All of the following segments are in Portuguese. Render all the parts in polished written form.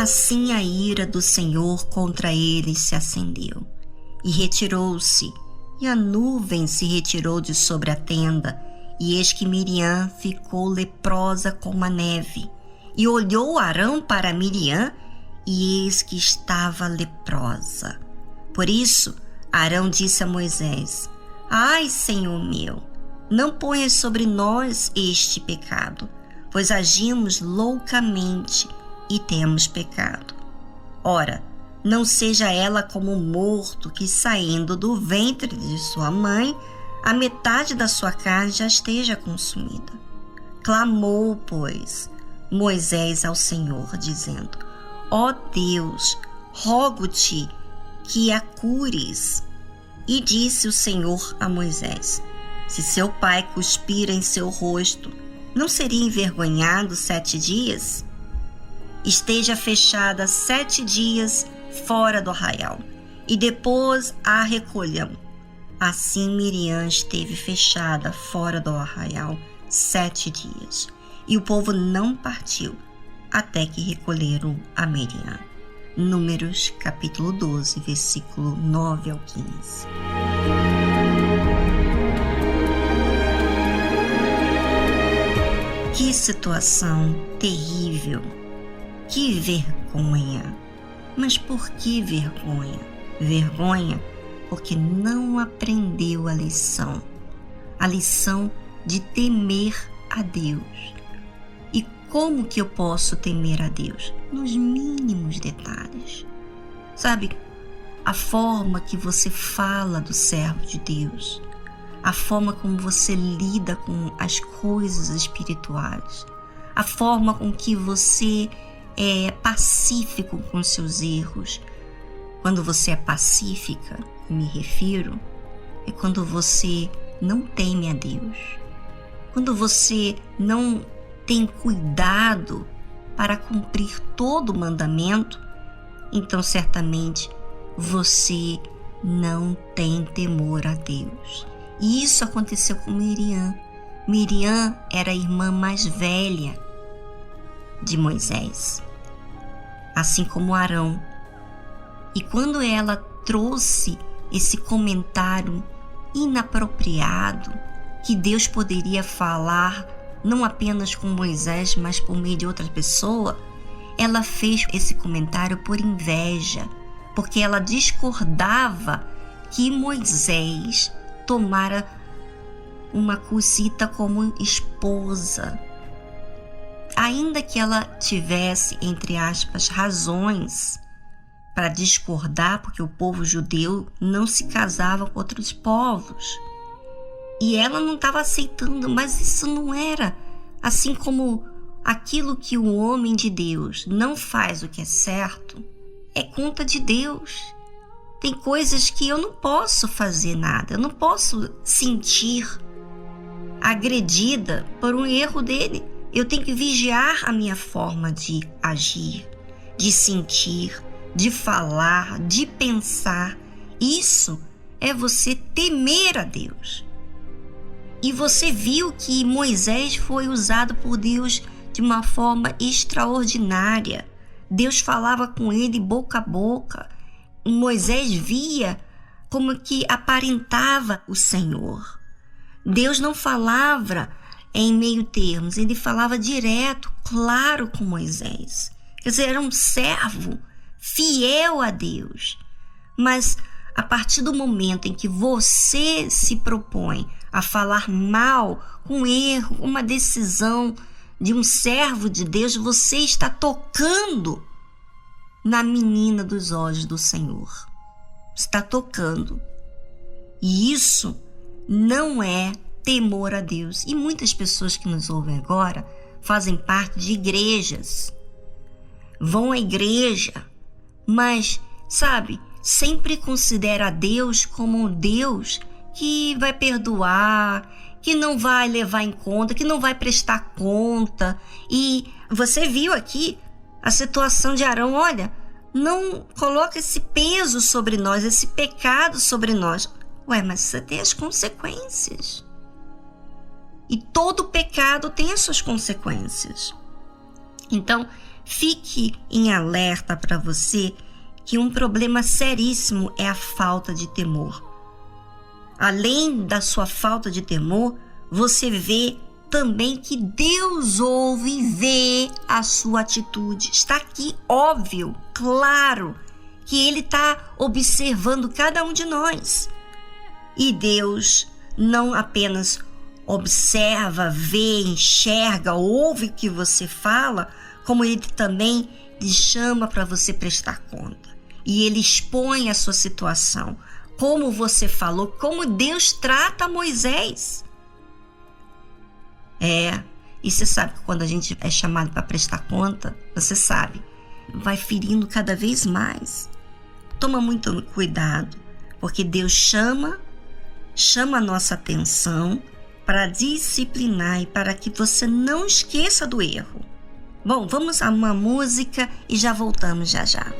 Assim a ira do Senhor contra eles se acendeu, e retirou-se, e a nuvem se retirou de sobre a tenda, e eis que Miriam ficou leprosa como a neve. E olhou Arão para Miriam, e eis que estava leprosa. Por isso, Arão disse a Moisés: Ai, Senhor meu, não ponhas sobre nós este pecado, pois agimos loucamente e temos pecado. Ora, não seja ela como um morto que, saindo do ventre de sua mãe, a metade da sua carne já esteja consumida. Clamou, pois, Moisés ao Senhor, dizendo: Ó Deus, rogo-te que a cures. E disse o Senhor a Moisés: Se seu pai cuspir em seu rosto, não seria envergonhado 7 dias? Esteja fechada 7 dias fora do arraial, e depois a recolham. Assim Miriam esteve fechada fora do arraial 7 dias, e o povo não partiu, até que recolheram a Miriam. Números capítulo 12, versículo 9 ao 15. Que situação terrível! Que vergonha! Mas por que vergonha? Vergonha porque não aprendeu a lição de temer a Deus. E como que eu posso temer a Deus? Nos mínimos detalhes. Sabe, a forma que você fala do servo de Deus, a forma como você lida com as coisas espirituais, a forma com que você é pacífico com seus erros. Quando você é pacífica, me refiro, é quando você não teme a Deus, quando você não tem cuidado para cumprir todo o mandamento, então certamente você não tem temor a Deus. E isso aconteceu com Miriam. Miriam era a irmã mais velha de Moisés, assim como Arão. E quando ela trouxe esse comentário inapropriado, que Deus poderia falar não apenas com Moisés, mas por meio de outra pessoa, ela fez esse comentário por inveja, porque ela discordava que Moisés tomara uma cusita como esposa. Ainda que ela tivesse, entre aspas, razões para discordar, porque o povo judeu não se casava com outros povos. E ela não estava aceitando, mas isso não era. Assim como aquilo que o homem de Deus não faz o que é certo, é conta de Deus. Tem coisas que eu não posso fazer nada, eu não posso sentir agredida por um erro dele. Eu tenho que vigiar a minha forma de agir, de sentir, de falar, de pensar. Isso é você temer a Deus. E você viu que Moisés foi usado por Deus de uma forma extraordinária. Deus falava com ele boca a boca. Moisés via como que aparentava o Senhor. Deus não falava em meio termos, ele falava direto, claro, com Moisés. Quer dizer, era um servo fiel a Deus. Mas a partir do momento em que você se propõe a falar mal, um erro, uma decisão de um servo de Deus, você está tocando na menina dos olhos do Senhor. Está tocando. E isso não é temor a Deus. E muitas pessoas que nos ouvem agora fazem parte de igrejas. Vão à igreja, mas, sabe, sempre considera a Deus como um Deus que vai perdoar, que não vai levar em conta, que não vai prestar conta. E você viu aqui a situação de Arão. Olha, não coloca esse peso sobre nós, esse pecado sobre nós. Ué, mas você tem as consequências. E todo pecado tem as suas consequências. Então, fique em alerta para você que um problema seríssimo é a falta de temor. Além da sua falta de temor, você vê também que Deus ouve e vê a sua atitude. Está aqui óbvio, claro, que Ele está observando cada um de nós. E Deus não apenas observa, vê, enxerga, ouve o que você fala, como Ele também lhe chama para você prestar conta. E Ele expõe a sua situação, como você falou, como Deus trata Moisés. E você sabe que quando a gente é chamado para prestar conta, você sabe, vai ferindo cada vez mais. Toma muito cuidado, porque Deus chama a nossa atenção para disciplinar e para que você não esqueça do erro. Bom, vamos a uma música e já voltamos já.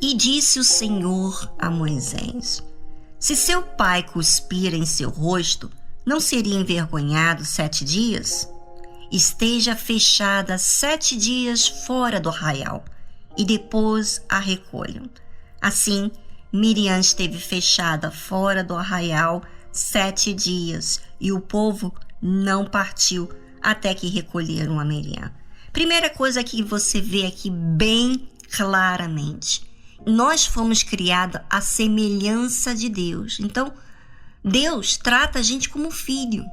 E disse o Senhor a Moisés: se seu pai cuspir em seu rosto, não seria envergonhado 7 dias? Esteja fechada 7 dias fora do arraial, e depois a recolham. Assim, Miriam esteve fechada fora do arraial 7 dias, e o povo não partiu até que recolheram a Miriam. Primeira coisa que você vê aqui bem claramente: nós fomos criados à semelhança de Deus. Então, Deus trata a gente como filho.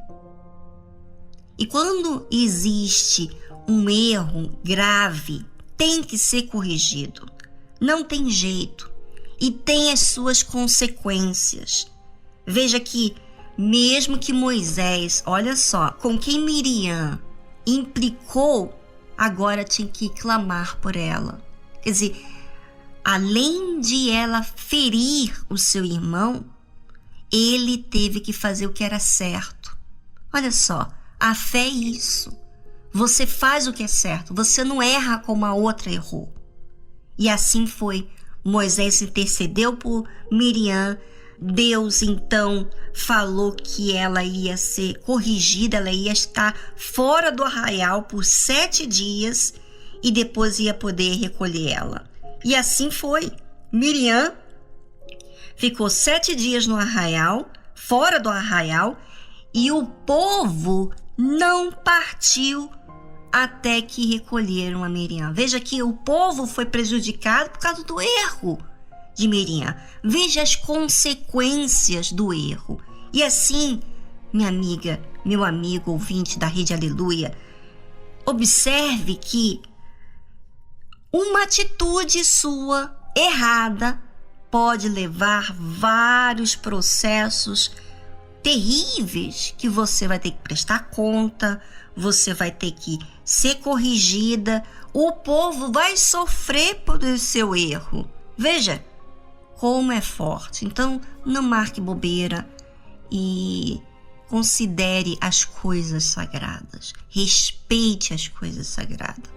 E quando existe um erro grave, tem que ser corrigido. Não tem jeito. E tem as suas consequências. Veja que, mesmo que Moisés, olha só, com quem Miriam implicou, agora tinha que clamar por ela. Quer dizer, além de ela ferir o seu irmão, ele teve que fazer o que era certo. Olha só, a fé é isso. Você faz o que é certo, você não erra como a outra errou. E assim foi. Moisés intercedeu por Miriam. Deus então falou que ela ia ser corrigida, ela ia estar fora do arraial por 7 dias e depois ia poder recolher ela. E assim foi. Miriam ficou 7 dias no arraial, fora do arraial, e o povo não partiu até que recolheram a Miriam. Veja que o povo foi prejudicado por causa do erro de Miriam. Veja as consequências do erro. E assim, minha amiga, meu amigo ouvinte da Rede Aleluia, observe que uma atitude sua errada pode levar vários processos terríveis que você vai ter que prestar conta, você vai ter que ser corrigida, o povo vai sofrer por seu erro. Veja como é forte. Então, não marque bobeira e considere as coisas sagradas. Respeite as coisas sagradas.